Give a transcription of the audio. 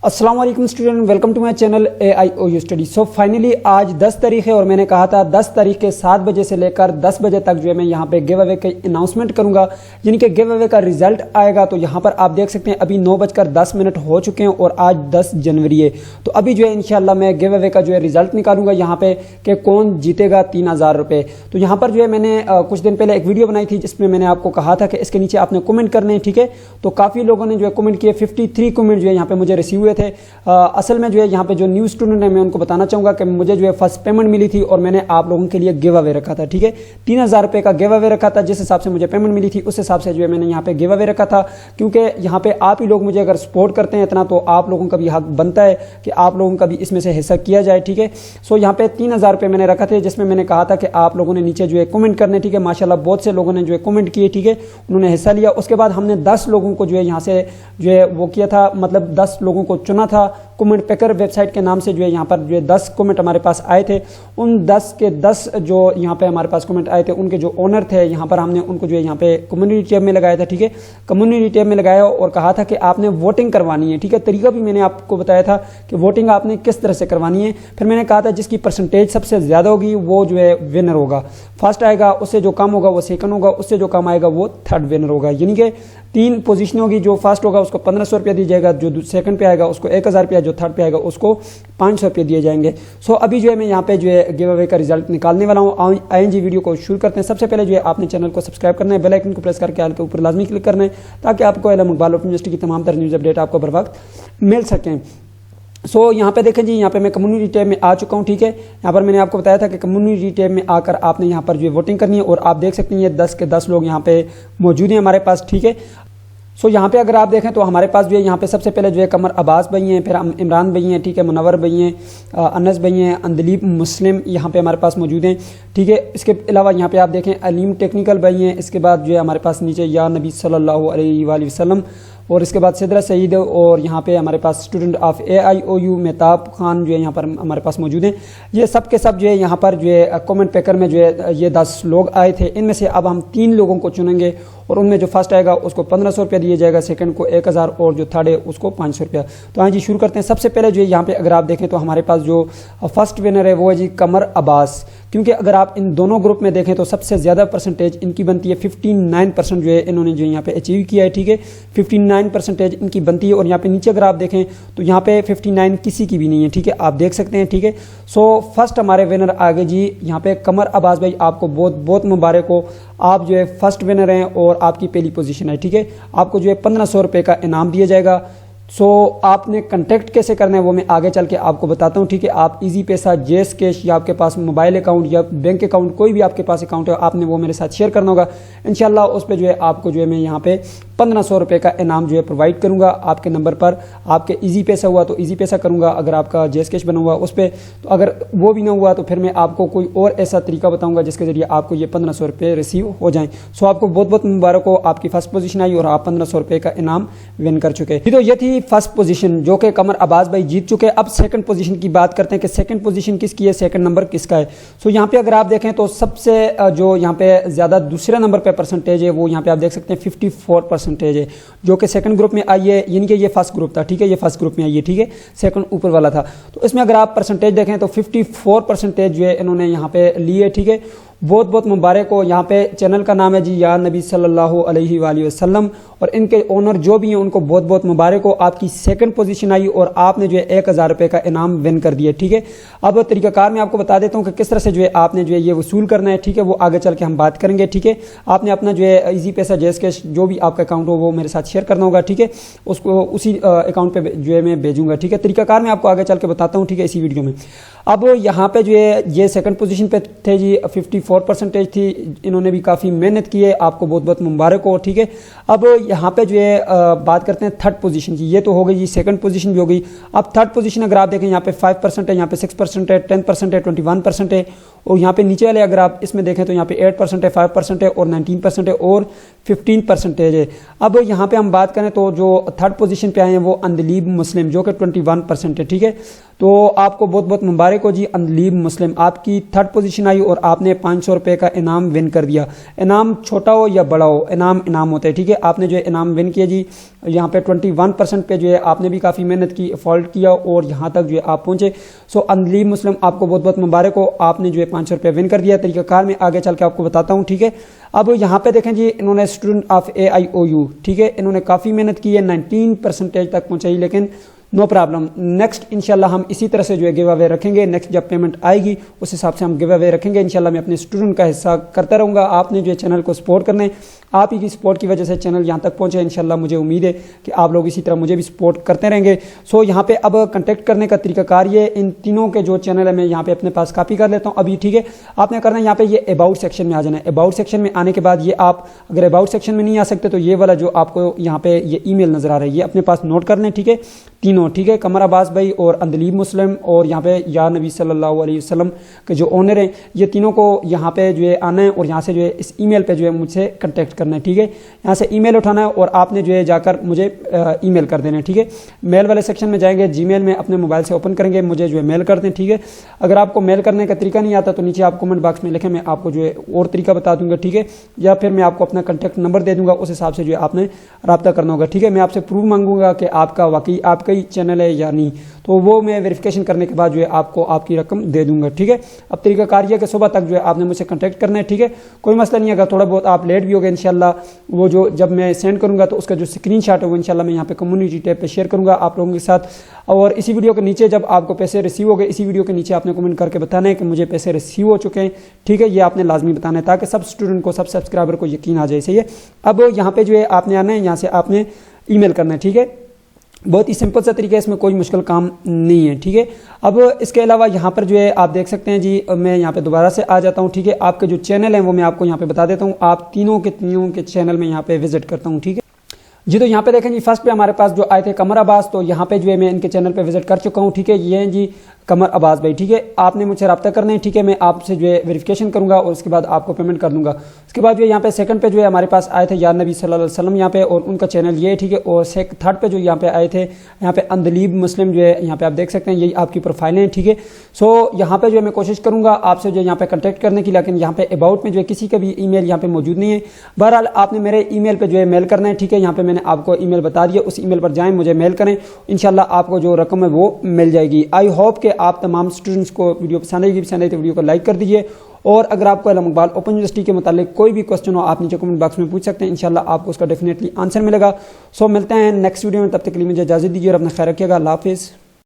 अस्सलाम वालेकुम student, welcome to my channel AIOU study. So finally आज 10 तारीख है और मैंने कहा था 10 तारीख के 7 बजे से लेकर 10 बजे तक जो है मैं यहाँ पे गिव अवे का अनाउंसमेंट करूंगा, यानी कि गिव अवे का रिजल्ट आएगा। तो यहाँ पर आप देख सकते हैं अभी 9:10 हो चुके हैं और आज 10 जनवरी है। तो अभी जो है इंशाल्लाह मैं गिव अवे का जो है रिजल्ट निकालूंगा यहाँ पे कि कौन जीतेगा 3000 रुपये। तो यहाँ पर जो है मैंने कुछ दिन पहले एक वीडियो बनाई थी जिसमें मैंने आपको कहा था कि इसके नीचे आपने कमेंट करने हैं, ठीक है। तो काफ़ी लोगों ने जो है कमेंट किए, 53 कमेंट जो है यहाँ पे मुझे रिसीव हुए थे। असल में जो है यहाँ पे जो न्यू स्टूडेंट है मैं उनको बताना चाहूँगा कि मुझे जो है फर्स्ट पेमेंट मिली थी और मैंने आप लोगों के लिए गिव अवे रखा था, ठीक है। 3000 रुपये का गिव अवे रखा था। जिस हिसाब से मुझे पेमेंट मिली थी उस हिसाब से जो है मैंने यहाँ पे गिव अवे रखा था, क्योंकि यहाँ पे आप ही लोग मुझे अगर सपोर्ट करते हैं इतना तो आप लोगों का भी हक बनता है कि आप लोगों का भी इसमें से हिस्सा किया जाए, ठीक है। सो यहाँ पे 3000 रुपये मैंने रखा थे, जिसमें मैंने कहा था कि आप लोगों ने नीचे जो है कमेंट करने, ठीक है। माशाल्लाह बहुत से लोगों ने जो है कमेंट किए, ठीक है, उन्होंने हिस्सा लिया। उसके बाद हमने 10 लोगों को जो है यहाँ से जो है वो किया था, मतलब 10 लोगों को चुना था। कमेंट पेकर वेबसाइट के नाम से जो है यहाँ पर जो है 10 कमेंट हमारे पास आए थे। उन 10 के 10 जो यहाँ पे हमारे पास कमेंट आए थे उनके जो ओनर थे यहाँ पर हमने उनको जो है यहाँ पे कम्युनिटी टैब में लगाया था, ठीक है। कम्युनिटी टैब में लगाया और कहा था कि आपने वोटिंग करवानी है, ठीक है। तरीका भी मैंने आपको बताया था कि वोटिंग आपने किस तरह से करवानी है। फिर मैंने कहा था जिसकी परसेंटेज सबसे ज़्यादा होगी वो जो है विनर होगा। फर्स्ट आएगा, उससे जो कम होगा वो सेकंड होगा, उससे जो कम आएगा वो थर्ड विनर होगा। यानी कि 3 पोजीशन होगी। जो फर्स्ट होगा उसको 1500 रुपया दिया जाएगा, जो सेकंड पे आएगा उसको 1000 रुपया, जो थर्ड पे आएगा उसको 500 रुपये दिए जाएंगे। सो अभी जो है मैं यहाँ पे जो है गिव अवे का रिजल्ट निकालने वाला हूँ। आइए जी वीडियो को शुरू करते हैं। सबसे पहले जो है आपने चैनल को सब्सक्राइब करना है, बेल आइकन को प्रेस करके आल के ऊपर लाजमी क्लिक करना है ताकि आपको इल्म इकबाल ओपन यूनिवर्सिटी की तमाम तरह न्यूज़ अपडेट आपको बर वक्त मिल सकें। सो यहाँ पे देखें जी, यहाँ पे मैं कम्युनिटी टैब में आ चुका हूँ, ठीक है। यहाँ पर मैंने आपको बताया था कि कम्युनिटी टैब में आकर आपने यहाँ पर जो है वोटिंग करनी है और आप देख सकते हैं ये 10 के 10 लोग यहाँ पे मौजूद हैं हमारे पास, ठीक है। सो यहाँ पे अगर आप देखें तो हमारे पास जो है यहाँ पे सबसे पहले जो है कमर अब्बास भाई हैं, फिर इमरान भाई हैं, ठीक है, मुनव्वर भाई हैं, अनस भाई हैं, अंदलीब मुस्लिम यहाँ पे हमारे पास मौजूद हैं, ठीक है। इसके अलावा यहाँ पे आप देखें अलीम टेक्निकल भाई हैं। इसके बाद जो है हमारे पास नीचे या नबी सल्लल्लाहु अलैहि वसल्लम, और इसके बाद सिदरा सईद, और यहाँ पे हमारे पास student of AIOU Mehtab Khan जो है यहाँ पर हमारे पास मौजूद हैं। ये सब के सब जो है यहाँ पर जो है कमेंट पेकर में जो है ये 10 लोग आए थे। इनमें से अब हम 3 लोगों को चुनेंगे और उनमें जो फर्स्ट आएगा उसको 1500 रुपया दिया जाएगा, सेकंड को 1000 और जो थर्ड है उसको 500 रुपया। तो हाँ जी शुरू करते हैं। सबसे पहले जो है यहाँ पे अगर आप देखें तो हमारे पास जो फर्स्ट विनर है वो है जी कमर अब्बास, क्योंकि अगर आप इन दोनों ग्रुप में देखें तो सबसे ज़्यादा परसेंटेज इनकी बनती है। 59% जो है इन्होंने जो यहाँ पे अचीव किया है, ठीक है। 59% इनकी बनती है। और यहाँ पे नीचे अगर आप देखें तो यहाँ पे 59 किसी की भी नहीं है, ठीक है, आप देख सकते हैं, ठीक है। सो फर्स्ट हमारे विनर आ गए जी यहाँ पे कमर अब्बास भाई, आपको बहुत बहुत मुबारक हो, आप जो है फर्स्ट विनर हैं और आपकी पहली पोजीशन है, ठीक है। आपको जो है 1500 रुपये का इनाम दिया जाएगा। सो आपने कांटेक्ट कैसे करना है वो मैं आगे चल के आपको बताता हूँ, ठीक है। आप इजी पैसा, जेस कैश या आपके पास मोबाइल अकाउंट या बैंक अकाउंट, कोई भी आपके पास अकाउंट है, आपने वो मेरे साथ शेयर करना होगा। इंशाल्लाह उस पर जो है आपको जो है मैं यहाँ पे 1500 रुपये का इनाम जो है प्रोवाइड करूँगा आपके नंबर पर। आपके इजी पैसा हुआ तो इजी पैसा करूँगा, अगर आपका जेस कैश बना हुआ उस पर, तो अगर वो भी ना हुआ तो फिर मैं आपको कोई और ऐसा तरीका बताऊँगा जिसके जरिए आपको ये 1500 रुपये रिसीव हो जाएँ। सो आपको बहुत बहुत मुबारक हो, आपकी फर्स्ट पोजीशन आई और आप 1500 रुपये का इनाम विन कर चुके। तो ये थी फर्स्ट पोजीशन जो कि कमर अब्बास भाई जीत चुके। अब सेकंड पोजीशन की बात करते हैं कि सेकंड पोजीशन किसकी है, सेकंड नंबर किसका है। सो यहाँ पे अगर आप देखें तो सबसे जो यहाँ पे ज़्यादा दूसरे नंबर पे परसेंटेज है वो यहाँ पे आप देख सकते हैं 54% है, जो कि सेकंड ग्रुप में आई है। यानी कि ये फर्स्ट ग्रुप था, ठीक है, ये फर्स्ट ग्रुप में आई है, ठीक है, सेकंड ऊपर वाला था। तो इसमें अगर आप परसेंटेज देखें तो 54% जो है इन्होंने यहाँ पे ली है, ठीक है। बहुत बहुत मुबारक हो। यहाँ पे चैनल का नाम है जी या नबी सल्लल्लाहु अलैहि वसल्लम, और इनके ओनर जो भी हैं उनको बहुत बहुत मुबारक हो। आपकी सेकंड पोजीशन आई और आपने जो है 1000 रुपये का इनाम विन कर दिया, ठीक है। अब तरीकाकार मैं आपको बता देता हूँ कि किस तरह से जो है आपने जो है ये वसूल करना है, ठीक है, वो आगे चल के हम बात करेंगे, ठीक है। आपने अपना जो है इजी पैसा, जेस कैश, जो भी आपका अकाउंट हो वो मेरे साथ शेयर करना होगा, ठीक है। उसको उसी अकाउंट पर जो है मैं भेजूंगा, ठीक है। तरीकाकार मैं आपको आगे चल के बताता हूँ, ठीक है, इसी वीडियो में। अब यहाँ पे जो है ये सेकंड पोजीशन पे थे जी, 54% थी, इन्होंने भी काफ़ी मेहनत की है, आपको बहुत बहुत मुबारक हो, ठीक है। अब यहाँ पे जो है बात करते हैं थर्ड पोजीशन की। ये तो हो गई जी, सेकंड पोजीशन भी हो गई। अब थर्ड पोजीशन अगर आप देखें यहाँ पे 5% है, यहाँ पे 6% है, 10% है, 21% है, और यहाँ पे नीचे वाले अगर आप इसमें देखें तो यहाँ पे 8% है, 5% है और 19% है और 15% है। अब यहाँ पे हम बात करें तो जो थर्ड पोजीशन पे आए हैं वो अंदलीब मुस्लिम जो कि 21% है, ठीक है। तो आपको बहुत बहुत मुबारक مبارک ہو جی اندلیب مسلم، آپ کی 3rd پوزیشن آئی اور آپ نے 500 روپے کا انعام ون کر دیا۔ انعام چھوٹا ہو یا بڑا ہو، انعام ہوتا ہے، ٹھیک ہے۔ آپ نے جو ہے انعام ون کیا جی، یہاں پہ 21% پہ جو ہے آپ نے بھی کافی محنت کی، ایفورٹ کیا اور یہاں تک جو ہے آپ پہنچے۔ سو اندلیب مسلم آپ کو بہت بہت مبارک ہو، آپ نے جو ہے 500 روپے ون کر دیا۔ طریقہ کار میں آگے چل کے آپ کو بتاتا ہوں، ٹھیک ہے۔ اب یہاں پہ دیکھیں جی، انہوں نے اسٹوڈنٹ آف AIOU، ٹھیک ہے، انہوں نے کافی محنت کی ہے، 19% تک پہنچائی، لیکن نو پرابلم۔ نیکسٹ انشاءاللہ ہم اسی طرح سے جو ہے گیو اوے رکھیں گے، نیکسٹ جب پیمنٹ آئے گی اس حساب سے ہم گیو اوے رکھیں گے انشاءاللہ۔ میں اپنے اسٹوڈنٹ کا حصہ کرتا رہوں گا، آپ نے جو ہے چینل کو سپورٹ کرنا ہے، آپ ہی کی سپورٹ کی وجہ سے چینل یہاں تک پہنچے انشاءاللہ۔ مجھے امید ہے کہ آپ لوگ اسی طرح مجھے بھی سپورٹ کرتے رہیں گے۔ سو یہاں پہ اب کنٹیکٹ کرنے کا طریقہ کار یہ، ان تینوں کے جو چینل ہے میں یہاں پہ اپنے پاس کاپی کر لیتا ہوں ابھی، ٹھیک ہے۔ آپ نے کرنا ہے یہاں پہ یہ اباؤٹ سیکشن میں آ جانا ہے۔ اباؤٹ سیکشن میں آنے کے بعد یہ آپ اگر اباؤٹ سیکشن میں نہیں آ سکتے تو یہ والا جو آپ کو یہاں پہ یہ ای میل نظر آ رہا ہے یہ اپنے پاس نوٹ کر لیں، ٹھیک ہے، تینوں، ٹھیک ہے، قمر عباس بھائی اور اندلیب مسلم اور یہاں پہ یا نبی صلی اللہ علیہ وسلم کے جو اونر ہیں، یہ تینوں کو یہاں پہ جو ہے آنا ہے اور یہاں سے جو ہے اس ای میل پہ جو ہے مجھ سے کنٹیکٹ کرنا ہے، ٹھیک ہے۔ یہاں سے ای میل اٹھانا ہے اور آپ نے جو ہے جا کر مجھے ای میل کر دینا ہے، ٹھیک ہے۔ میل والے سیکشن میں جائیں گے، جی میل میں اپنے موبائل سے اوپن کریں گے، مجھے جو ہے میل کر دیں، ٹھیک ہے۔ اگر آپ کو میل کرنے کا طریقہ نہیں آتا تو نیچے آپ کمنٹ باکس میں لکھیں، میں آپ کو جو ہے اور طریقہ بتا دوں گا، ٹھیک ہے، یا پھر میں آپ کو اپنا کنٹیکٹ نمبر دے دوں گا، اس حساب سے جو ہے آپ نے رابطہ کرنا ہوگا، ٹھیک ہے۔ میں آپ سے پروف مانگوں گا کہ آپ کا واقعی آپ کا ہی چینل ہے یا نہیں، تو وہ میں ویریفیکیشن کرنے کے بعد جو ہے آپ کو آپ کی رقم دے دوں گا، ٹھیک ہے۔ اب طریقہ کار یہ کہ صبح تک جو ہے آپ نے مجھ سے کنٹیکٹ کرنا ہے، ٹھیک ہے، کوئی مسئلہ نہیں ہے۔ اگر تھوڑا بہت آپ لیٹ بھی ہو گئے انشاءاللہ، وہ جو جب میں سینڈ کروں گا تو اس کا جو اسکرین شاٹ ہے وہ انشاءاللہ میں یہاں پہ کمیونٹی ٹیب پہ شیئر کروں گا آپ لوگوں کے ساتھ۔ اور اسی ویڈیو کے نیچے جب آپ کو پیسے ریسیو ہو گئے، اسی ویڈیو کے نیچے آپ نے کمنٹ کر کے بتانا ہے کہ مجھے پیسے ریسیو ہو چکے ہیں، ٹھیک ہے، یہ آپ نے لازمی بتانا ہے تاکہ سب اسٹوڈنٹ کو، سب سبسکرائبر کو یقین آ جائے، صحیح ہے۔ اب یہاں پہ جو ہے آپ نے آنا ہے، یہاں سے آپ نے ای میل کرنا ہے، ٹھیک ہے، بہت ہی سمپل سا طریقہ ہے، اس میں کوئی مشکل کام نہیں ہے، ٹھیک ہے۔ اب اس کے علاوہ یہاں پر جو ہے آپ دیکھ سکتے ہیں جی، میں یہاں پہ دوبارہ سے آ جاتا ہوں، ٹھیک ہے۔ آپ کے جو چینل ہیں وہ میں آپ کو یہاں پہ بتا دیتا ہوں، آپ تینوں کے چینل میں یہاں پہ وزٹ کرتا ہوں، ٹھیک ہے جی۔ تو یہاں پہ دیکھیں جی، فرسٹ پہ ہمارے پاس جو آئے تھے قمر عباس، تو یہاں پہ جو ہے میں ان کے چینل پہ وزٹ کر چکا ہوں، ٹھیک ہے، یہ ہیں جی قمر عباس بھائی، ٹھیک ہے۔ آپ نے مجھ سے رابطہ کرنا ہے، ٹھیک ہے، میں آپ سے جو ہے ویریفیکیشن کروں گا اور اس کے بعد آپ کو پیمنٹ کر دوں گا۔ اس کے بعد جو یہاں پہ سیکنڈ پہ جو ہے ہمارے پاس آئے تھے یا نبی صلی اللہ علیہ وسلم یہاں پہ، اور ان کا چینل یہ ہے، ٹھیک ہے۔ اور 3rd پہ جو یہاں پہ آئے تھے یہاں پہ اندلیب مسلم جو ہے، یہاں پہ آپ دیکھ سکتے ہیں، یہی آپ کی پروفائلیں ہیں، ٹھیک ہے۔ سو یہاں پہ جو ہے میں کوشش کروں گا آپ سے جو ہے یہاں پہ کنٹیکٹ کرنے کی، لیکن یہاں پہ اباؤٹ میں جو ہے کسی کا بھی ای میل یہاں پہ موجود نہیں ہے۔ بہرحال آپ نے میرے ای میل پہ جو ہے میل کرنا ہے، ٹھیک ہے، یہاں پہ میں نے آپ کو ای میل بتا دیا، اس ای میل پر جائیں، مجھے میل کریں، انشاءاللہ آپ کو جو رقم ہے وہ مل جائے گی۔ آئی ہوپ کہ آپ تمام اسٹوڈنٹس کو ویڈیو پسند آئی تو ویڈیو کو لائک کر دیجیے، اور اگر آپ کو علم اقبال اوپن یونیورسٹی کے متعلق کوئی بھی کوسچن ہو آپ نیچے کمنٹ باکس میں پوچھ سکتے ہیں، انشاءاللہ آپ کو اس کا ڈیفینیٹلی آنسر ملے گا۔ سو ملتے ہیں نیکسٹ ویڈیو میں، تب تک کے لیے مجھے اجازت دیجیے اور اپنا خیال رکھیے گا، اللہ حافظ۔